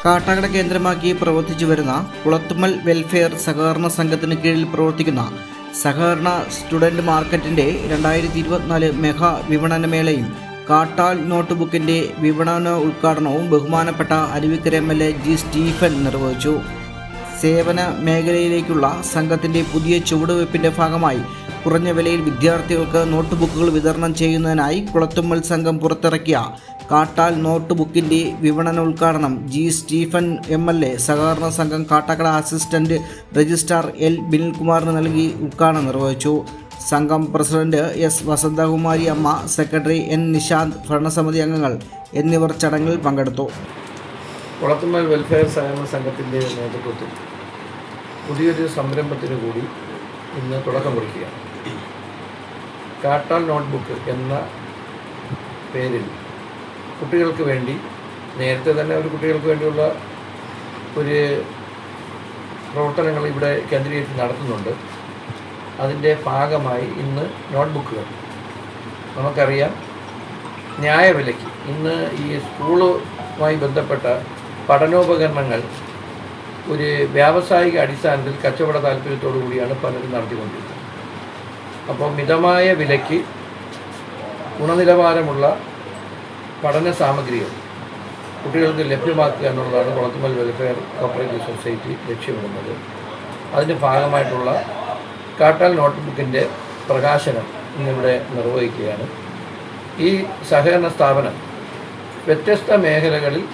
കാട്ടാക്കട കേന്ദ്രമാക്കി പ്രവർത്തിച്ചു വരുന്ന കുളത്തുമ്മൽ വെൽഫെയർ സഹകരണ സംഘത്തിന് കീഴിൽ പ്രവർത്തിക്കുന്ന സഹകരണ സ്റ്റുഡൻറ് മാർക്കറ്റിൻ്റെ 2024 മെഗാ വിപണനമേളയും കാട്ടാൽ നോട്ട് ബുക്കിൻ്റെ വിപണന ഉദ്ഘാടനവും ബഹുമാനപ്പെട്ട അരുവിക്കര MLA ജി സ്റ്റീഫൻ നിർവഹിച്ചു. സേവന മേഖലയിലേക്കുള്ള സംഘത്തിൻ്റെ പുതിയ ചുവടുവയ്പ്പിൻ്റെ ഭാഗമായി കുറഞ്ഞ വിലയിൽ വിദ്യാർത്ഥികൾക്ക് നോട്ട് ബുക്കുകൾ വിതരണം ചെയ്യുന്നതിനായി കുളത്തുമ്മൽ സംഘം പുറത്തിറക്കിയ കാട്ടാൽ നോട്ട് ബുക്കിൻ്റെ വിപണന ഉദ്ഘാടനം ജി സ്റ്റീഫൻ MLA സഹകരണ സംഘം കാട്ടാക്കട അസിസ്റ്റന്റ് രജിസ്ട്രാർ എൽ ബിനിൽകുമാറിന് നൽകി ഉദ്ഘാടനം നിർവഹിച്ചു. സംഘം പ്രസിഡന്റ് എസ് വസന്തകുമാരി അമ്മ, സെക്രട്ടറി എൻ നിശാന്ത്, ഭരണസമിതി അംഗങ്ങൾ എന്നിവർ ചടങ്ങിൽ പങ്കെടുത്തു. കുളത്തുമ്മൽ വെൽഫെയർ സഹകരണ സംഘത്തിൻ്റെ നേതൃത്വത്തിൽ പുതിയൊരു സംരംഭത്തിന് കൂടി ഇന്ന് തുടക്കം കുറിക്കുകയാണ്. കാട്ടാൽ നോട്ട്ബുക്ക് എന്ന പേരിൽ കുട്ടികൾക്ക് വേണ്ടി നേരത്തെ തന്നെ ഒരു കുട്ടികൾക്ക് വേണ്ടിയുള്ള ഒരു പ്രവർത്തനങ്ങൾ ഇവിടെ കേന്ദ്രീകരിച്ച് നടത്തുന്നുണ്ട്. അതിൻ്റെ ഭാഗമായി ഇന്ന് നോട്ട്ബുക്കുകൾ നമുക്കറിയാം ന്യായവിലയ്ക്ക് ഇന്ന് ഈ സ്കൂളുമായി ബന്ധപ്പെട്ട പഠനോപകരണങ്ങൾ ഒരു വ്യാവസായിക അടിസ്ഥാനത്തിൽ കച്ചവട താല്പര്യത്തോടു കൂടിയാണ് പലരും നടത്തിക്കൊണ്ടിരിക്കുന്നത്. അപ്പോൾ മിതമായ വിലയ്ക്ക് ഗുണനിലവാരമുള്ള പഠന സാമഗ്രികൾ കുട്ടികൾക്ക് ലഭ്യമാക്കുക എന്നുള്ളതാണ് കുളത്തുമ്മൽ വെൽഫെയർ കോപ്പറേറ്റീവ് സൊസൈറ്റി ലക്ഷ്യമിടുന്നത്. അതിൻ്റെ ഭാഗമായിട്ടുള്ള കാട്ടാൽ നോട്ട്ബുക്കിൻ്റെ പ്രകാശനം ഇന്നിവിടെ നിർവഹിക്കുകയാണ്. ഈ സഹകരണ സ്ഥാപനം വ്യത്യസ്ത മേഖലകളിൽ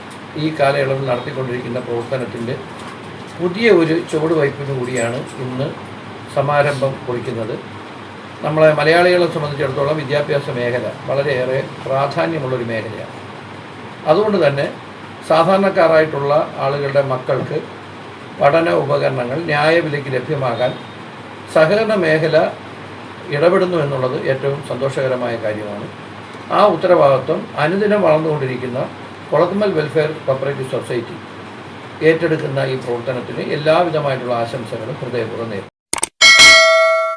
ഈ കാലയളവിൽ നടത്തിക്കൊണ്ടിരിക്കുന്ന പ്രവർത്തനത്തിൻ്റെ പുതിയ ഒരു ചുവടുവയ്പ്പിന് കൂടിയാണ് ഇന്ന് സമാരംഭം കുറിക്കുന്നത്. നമ്മളെ മലയാളികളെ സംബന്ധിച്ചിടത്തോളം വിദ്യാഭ്യാസ മേഖല വളരെയേറെ പ്രാധാന്യമുള്ളൊരു മേഖലയാണ്. അതുകൊണ്ട് തന്നെ സാധാരണക്കാരായിട്ടുള്ള ആളുകളുടെ മക്കൾക്ക് പഠന ഉപകരണങ്ങൾ ന്യായവിലയ്ക്ക് ലഭ്യമാകാൻ സഹകരണ മേഖല ഇടപെടുന്നു എന്നുള്ളത് ഏറ്റവും സന്തോഷകരമായ കാര്യമാണ്. ആ ഉത്തരവാദിത്വം അനുദിനം വളർന്നുകൊണ്ടിരിക്കുന്ന കുളത്തുമ്മൽ വെൽഫെയർ കോപ്പറേറ്റീവ് സൊസൈറ്റി ഏറ്റെടുക്കുന്ന ഈ പ്രവർത്തനത്തിന് എല്ലാവിധമായിട്ടുള്ള ആശംസകളും ഹൃദയപൂർവ്വം നേരുന്നു.